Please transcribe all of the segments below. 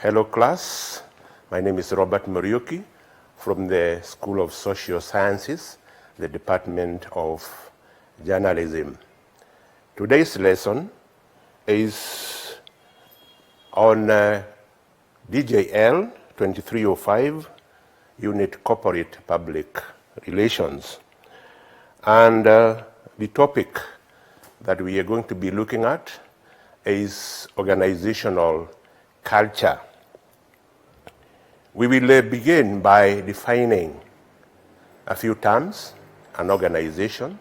Hello class, my name is Robert Muriuki from the School of Social Sciences, the Department of Journalism. Today's lesson is on DJL2305, Unit Corporate Public Relations. And the topic that we are going to be looking at is organizational culture. We will begin by defining a few terms. An organization.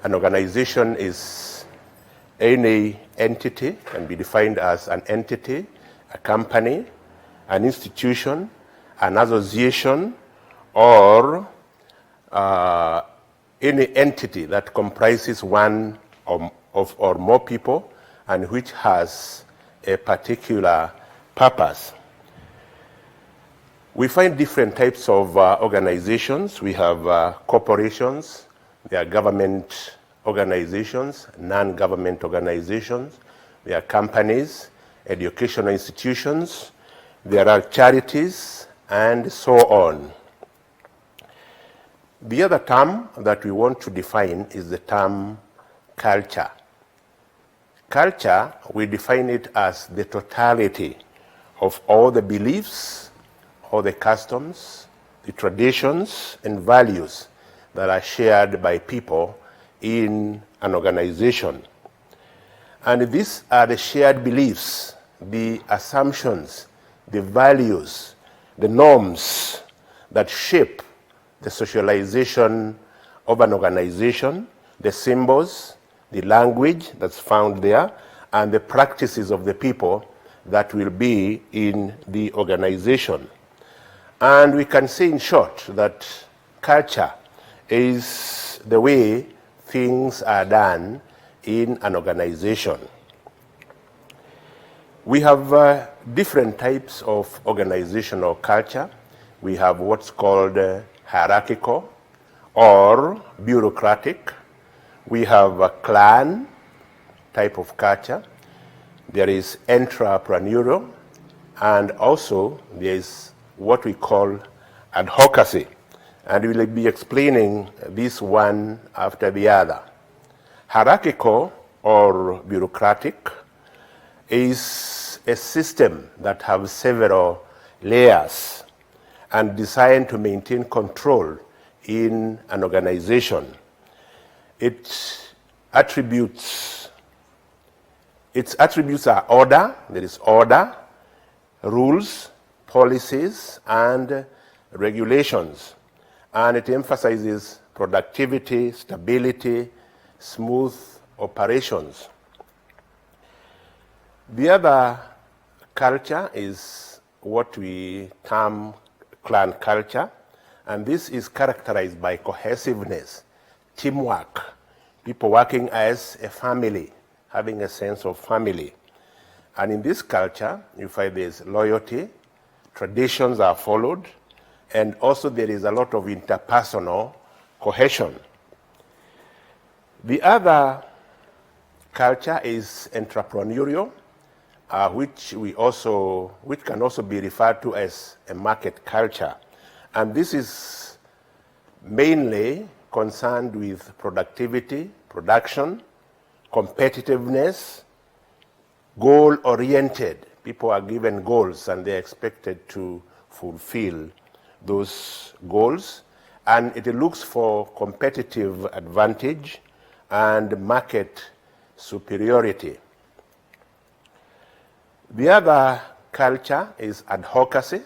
An organization is any entity, can be defined as an entity, a company, an institution, an association, or any entity that comprises one or more people and which has a particular purpose. We find different types of organizations. We have corporations, there are government organizations, non-government organizations, there are companies, educational institutions, there are charities, and so on. The other term that we want to define is the term culture. Culture, we define it as the totality of all the beliefs, all the customs, the traditions, and values that are shared by people in an organization. And these are the shared beliefs, the assumptions, the values, the norms that shape the socialization of an organization, the symbols, the language that's found there, and the practices of the people that will be in the organization. And we can say in short that culture is the way things are done in an organization. We have different types of organizational culture. We have what's called hierarchical or bureaucratic. We have a clan type of culture. There is entrepreneurial, and also there is what we call advocacy. And we will be explaining this one after the other. Hierarchical or bureaucratic is a system that has several layers and designed to maintain control in an organization. Its attributes are order, there is order, rules, policies, and regulations. And it emphasizes productivity, stability, smooth operations. The other culture is what we term clan culture, and this is characterized by cohesiveness, teamwork, people working as a family, having a sense of family. And in this culture, you find there's loyalty, traditions are followed, and also there is a lot of interpersonal cohesion. The other culture is entrepreneurial, which can also be referred to as a market culture. And this is mainly concerned with productivity, production, competitiveness, goal-oriented. People are given goals and they're expected to fulfill those goals, and it looks for competitive advantage and market superiority. The other culture is advocacy,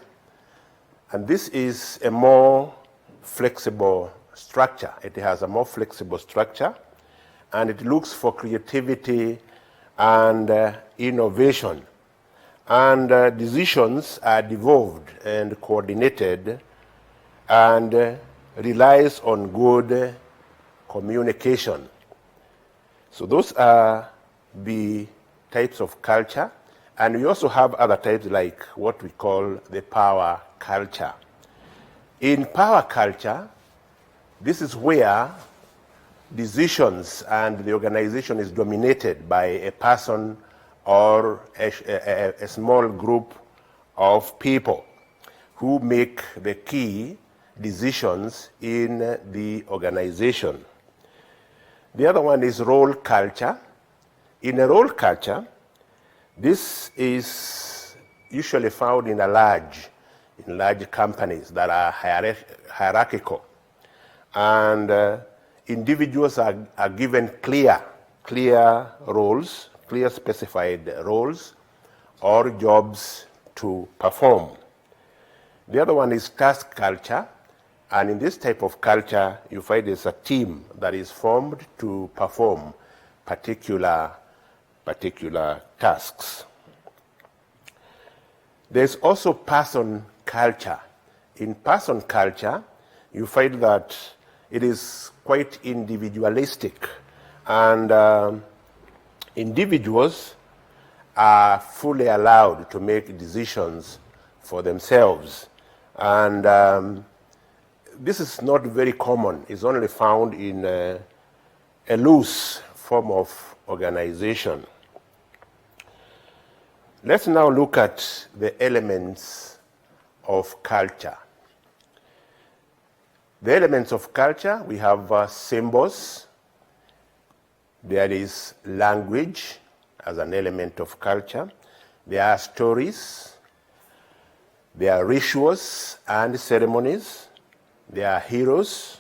and this is a more flexible structure. It has a more flexible structure, and it looks for creativity and innovation. And decisions are devolved and coordinated and relies on good communication. So those are the types of culture. And we also have other types like what we call the power culture. In power culture, this is where decisions and the organization is dominated by a person or a small group of people who make the key decisions in the organization. The other one is role culture. In a role culture, this is usually found in large companies that are hierarchical. And individuals are given clear roles, clear specified roles or jobs to perform. The other one is task culture. And in this type of culture, you find there's a team that is formed to perform particular tasks. There's also person culture. In person culture, you find that it is quite individualistic, and individuals are fully allowed to make decisions for themselves. And this is not very common. It's only found in a loose form of organization. Let's now look at the elements of culture. The elements of culture, we have symbols. There is language as an element of culture. There are stories. There are rituals and ceremonies. There are heroes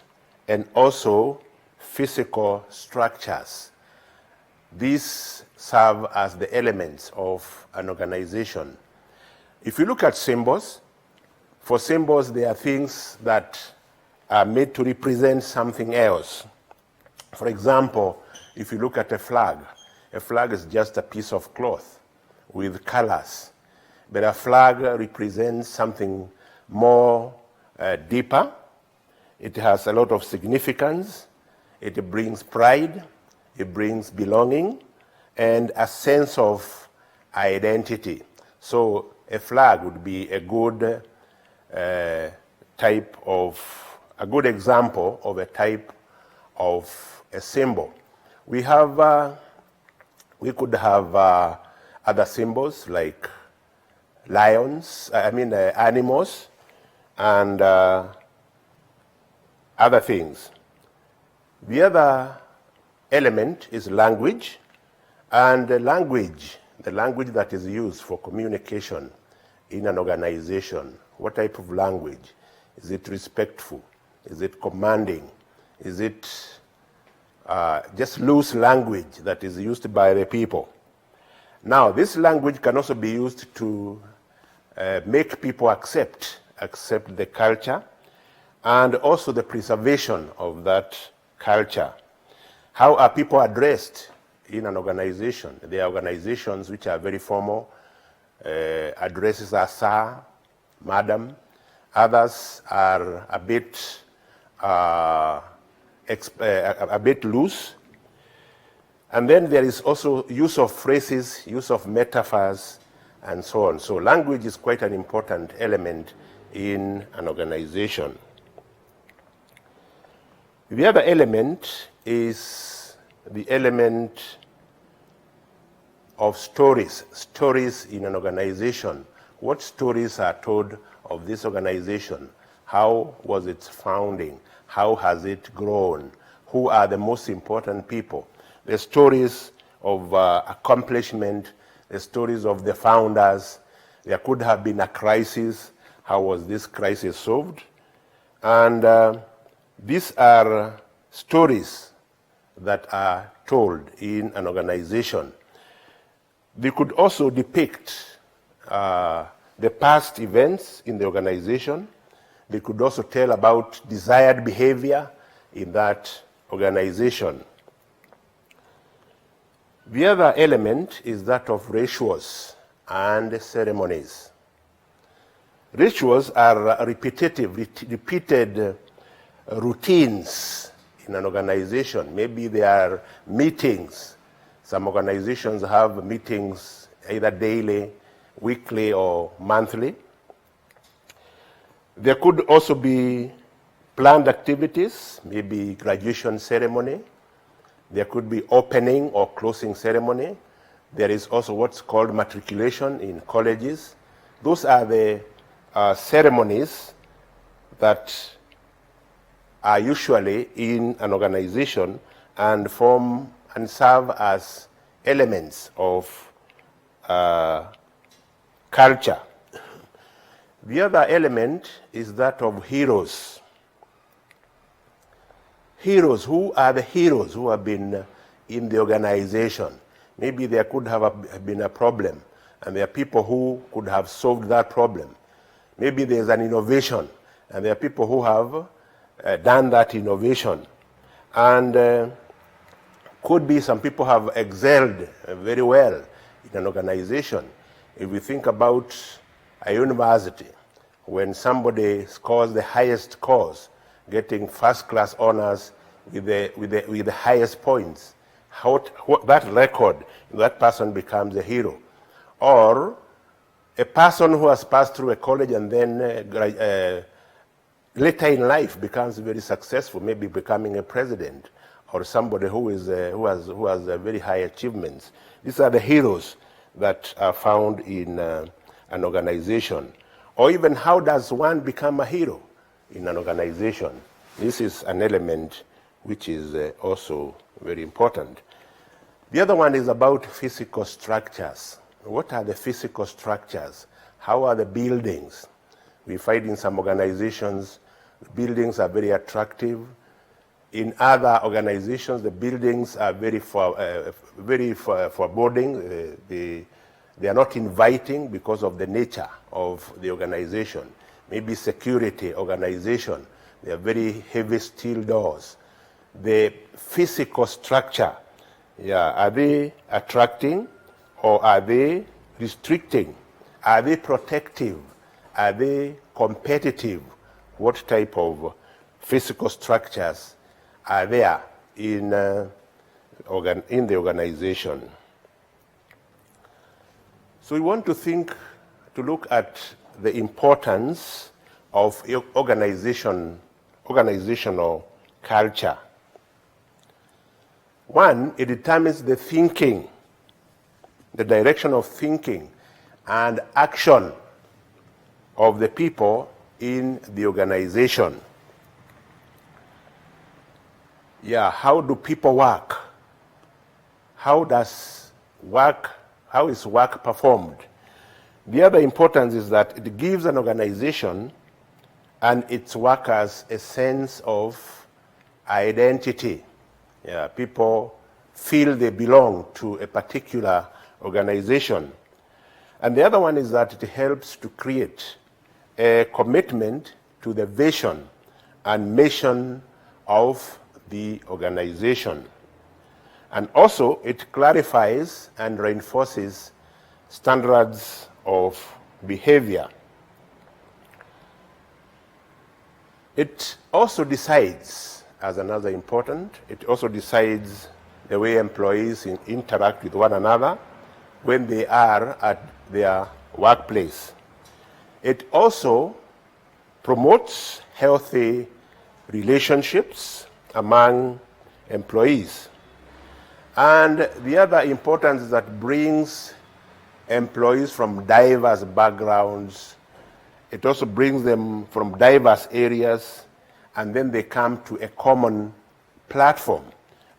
and also physical structures. These serve as the elements of an organization. If you look at symbols, for symbols there are things that are made to represent something else. For example, if you look at a flag is just a piece of cloth with colors. But a flag represents something more deeper. It has a lot of significance. It brings pride. It brings belonging and a sense of identity. So a flag would be a good example of a type of a symbol. We could have other symbols like animals and other things. The other element is language, and the language that is used for communication in an organization. What type of language? Is it respectful? Is it commanding? Is it just loose language that is used by the people? Now, this language can also be used to make people accept the culture and also the preservation of that culture. How are people addressed in an organization? There are organizations which are very formal, addresses are sir, madam. Others are a bit loose. And then there is also use of phrases, use of metaphors, and so on. So language is quite an important element in an organization. The other element is the element of stories. Stories in an organization. What stories are told of this organization? How was its founding? How has it grown? Who are the most important people? The stories of accomplishment, the stories of the founders. There could have been a crisis. How was this crisis solved? And these are stories that are told in an organization. They could also depict the past events in the organization. They could also tell about desired behavior in that organization. The other element is that of rituals and ceremonies. Rituals are repeated routines in an organization. Maybe there are meetings. Some organizations have meetings either daily, weekly, or monthly. There could also be planned activities, maybe graduation ceremony. There could be opening or closing ceremony. There is also what's called matriculation in colleges. Those are the ceremonies that are usually in an organization and form and serve as elements of culture. The other element is that of heroes. Heroes, who are the heroes who have been in the organization? Maybe there could have been a problem, and there are people who could have solved that problem. Maybe there's an innovation, and there are people who have done that innovation. And could be some people have excelled very well in an organization. If we think about a university, when somebody scores the highest scores, getting first-class honors with the highest points, that record, that person becomes a hero. Or a person who has passed through a college and then later in life becomes very successful, maybe becoming a president, or somebody who has very high achievements. These are the heroes that are found in an organization. Or even, how does one become a hero in an organization? This is an element which is also very important. The other one is about physical structures. What are the physical structures? How are the buildings? We find in some organizations, buildings are very attractive. In other organizations, the buildings are very foreboding. They are not inviting because of the nature of the organization. Maybe security organization, they are very heavy steel doors. The physical structure, are they attracting or are they restricting? Are they protective? Are they competitive? What type of physical structures are there in the organization? So we want to look at the importance of organizational culture. One, it determines the thinking, the direction of thinking and action of the people in the organization. How do people work? How is work performed? The other importance is that it gives an organization and its workers a sense of identity. People feel they belong to a particular organization. And the other one is that it helps to create a commitment to the vision and mission of the organization. And also, it clarifies and reinforces standards of behavior. It also decides, as another important, it also decides the way employees interact with one another when they are at their workplace. It also promotes healthy relationships among employees. And the other importance is that brings employees from diverse backgrounds. It also brings them from diverse areas, and then they come to a common platform,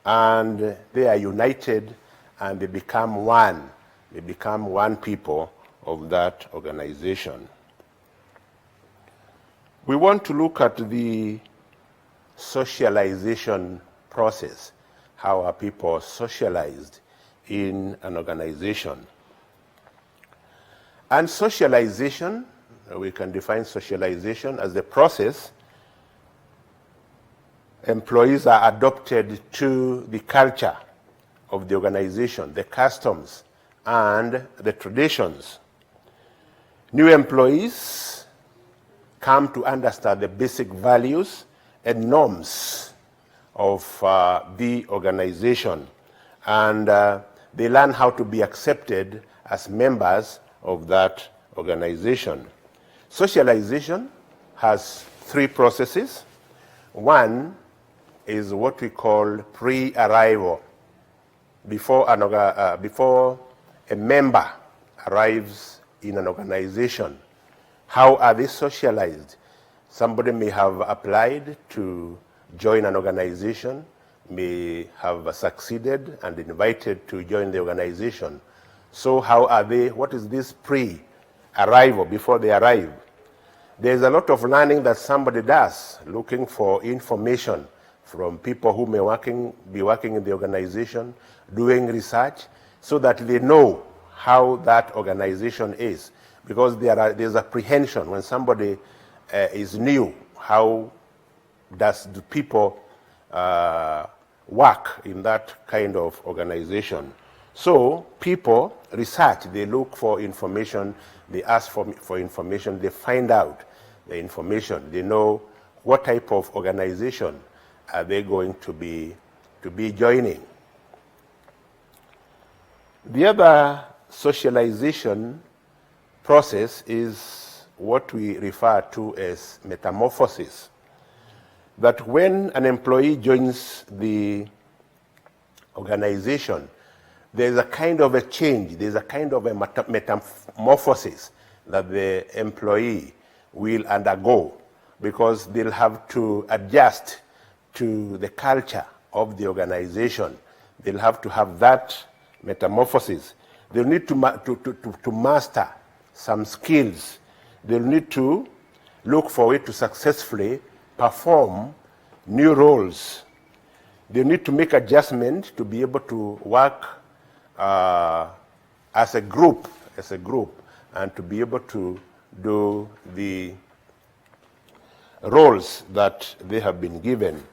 and they are united, and they become one. They become one people of that organization. We want to look at the socialization process. How are people socialized in an organization? And socialization, we can define socialization as the process employees are adopted to the culture of the organization, the customs and the traditions. New employees come to understand the basic values and norms of the organization, and they learn how to be accepted as members of that organization. Socialization has three processes. One is what we call pre-arrival. Before a member arrives in an organization. How are they socialized? Somebody may have applied to join an organization, may have succeeded and invited to join the organization. So how are they, what is this pre-arrival, before they arrive? There's a lot of learning that somebody does, looking for information from people who may be working in the organization, doing research, so that they know how that organization is. Because there's apprehension when somebody is new. How do people work in that kind of organization? So people research, they look for information, they ask for information, they find out the information, they know what type of organization are they going to be joining. The other socialization process is what we refer to as metamorphosis. That when an employee joins the organization, there's a kind of a change, there's a kind of a metamorphosis that the employee will undergo, because they'll have to adjust to the culture of the organization. They'll have to have that metamorphosis. They'll need to master some skills. They'll need to look for a way to successfully perform new roles. They need to make adjustments to be able to work as a group, and to be able to do the roles that they have been given.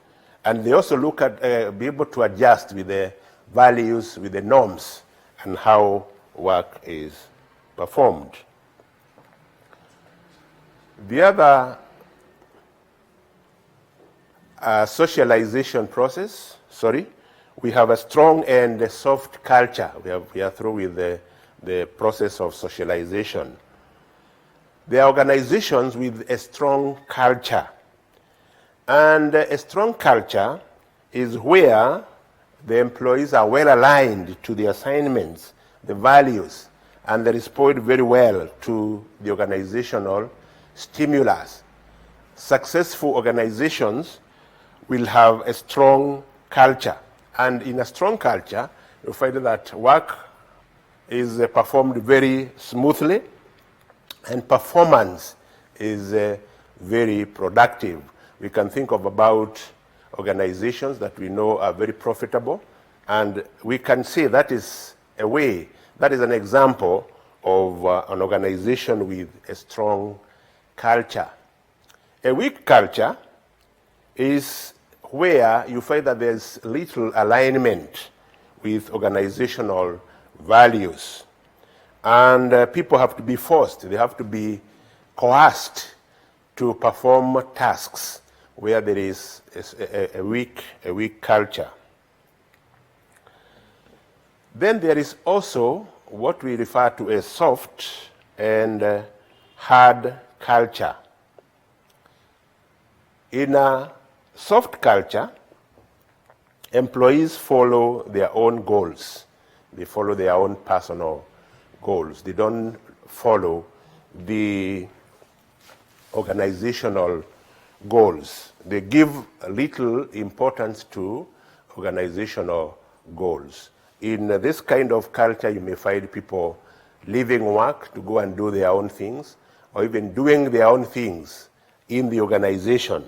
And they also look at, be able to adjust with the values, with the norms, and how work is performed. The other socialization process, we have a strong and a soft culture. We are through with the process of socialization. There are organizations with a strong culture. And a strong culture is where the employees are well aligned to the assignments, the values, and they respond very well to the organizational stimulus. Successful organizations will have a strong culture. And in a strong culture, you'll find that work is performed very smoothly, and performance is very productive. We can think of about organizations that we know are very profitable, and we can say that is a way, that is an example of an organization with a strong culture. A weak culture is where you find that there's little alignment with organizational values. And people have to be forced, they have to be coerced to perform tasks where there is a weak culture. Then there is also what we refer to as soft and hard culture. In a soft culture, employees follow their own goals. They follow their own personal goals. They don't follow the organizational goals. They give little importance to organizational goals. In this kind of culture, you may find people leaving work to go and do their own things, or even doing their own things in the organization.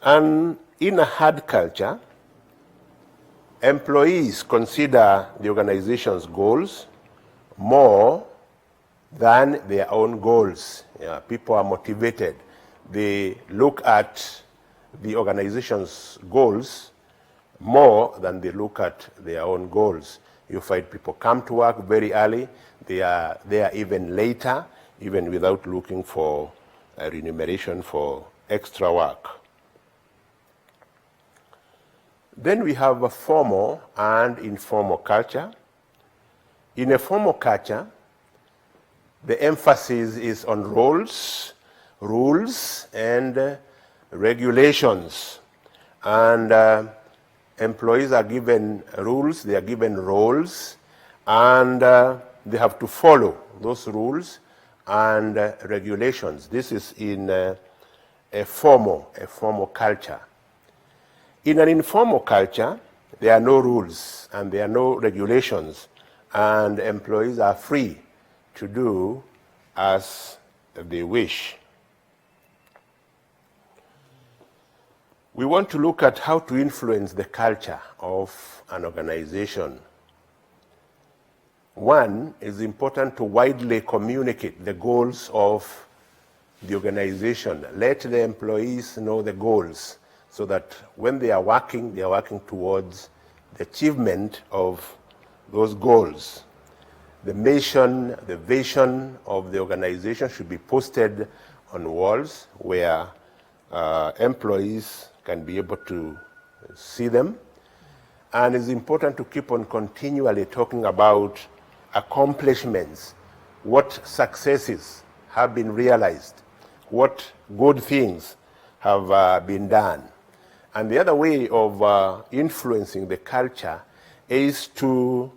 And in a hard culture, employees consider the organization's goals more than their own goals. People are motivated. They look at the organization's goals more than they look at their own goals. You find people come to work very early. They are there even later, even without looking for a remuneration for extra work. Then we have a formal and informal culture. In a formal culture, the emphasis is on roles, and regulations. And employees are given rules, they are given roles, and they have to follow those rules and regulations. This is in a formal culture. In an informal culture, there are no rules and there are no regulations, and employees are free to do as they wish. We want to look at how to influence the culture of an organization. One, it's important to widely communicate the goals of the organization. Let the employees know the goals so that when they are working towards the achievement of those goals. The mission, the vision of the organization should be posted on walls where employees can be able to see them. And it's important to keep on continually talking about accomplishments, what successes have been realized, what good things have been done. And the other way of influencing the culture is to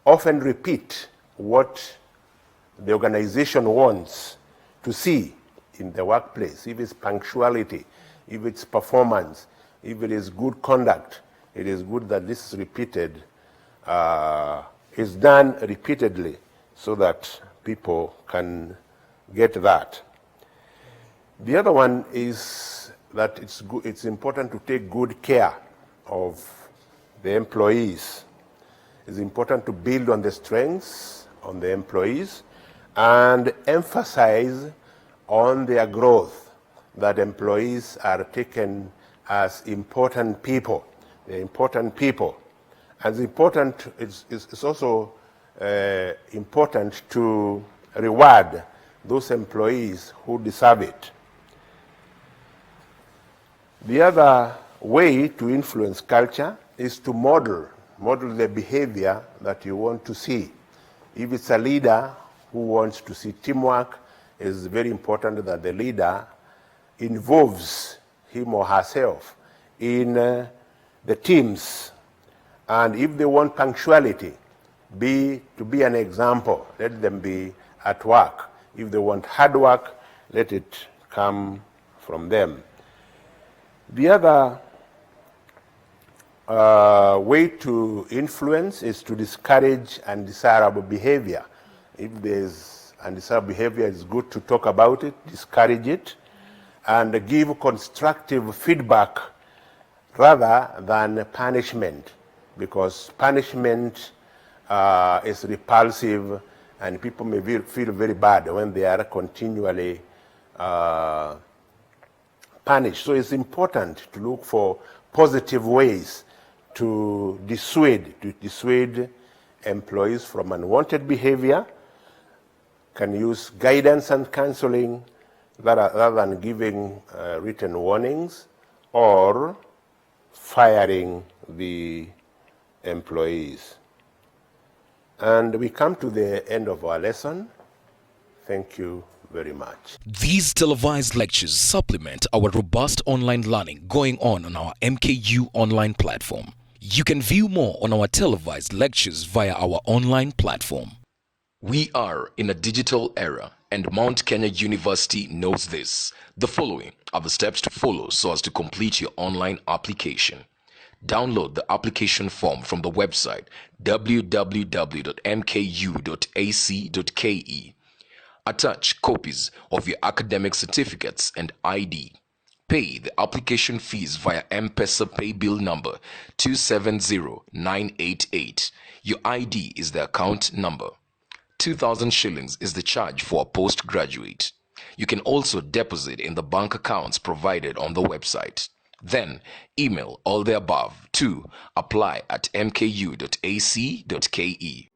often repeat what the organization wants to see in the workplace. If it's punctuality, if it's performance, if it is good conduct, it is good that this is repeated, is done repeatedly so that people can get that. The other one is that it's important to take good care of the employees. It's important to build on the strengths on the employees and emphasize on their growth, that employees are taken as important people. They're important people. And it's also important to reward those employees who deserve it. The other way to influence culture is to model the behavior that you want to see. If it's a leader who wants to see teamwork, it's very important that the leader involves him or herself in the teams. And if they want punctuality, to be an example, let them be at work. If they want hard work, let it come from them. The other way to influence is to discourage undesirable behavior. If there's undesirable behavior, it's good to talk about it, discourage it, and give constructive feedback rather than punishment, because punishment is repulsive and people may feel very bad when they are continually punished. So it's important to look for positive ways to dissuade employees from unwanted behavior. Can use guidance and counseling rather than giving written warnings or firing the employees. And we come to the end of our lesson. Thank you very much. These televised lectures supplement our robust online learning going on our MKU online platform. You can view more on our televised lectures via our online platform. We are in a digital era, and Mount Kenya University knows this. The following are the steps to follow so as to complete your online application. Download the application form from the website www.mku.ac.ke. Attach copies of your academic certificates and ID. Pay the application fees via M-Pesa pay bill number 270988. Your ID is the account number. 2,000 shillings is the charge for a postgraduate. You can also deposit in the bank accounts provided on the website. Then email all the above to apply@mku.ac.ke.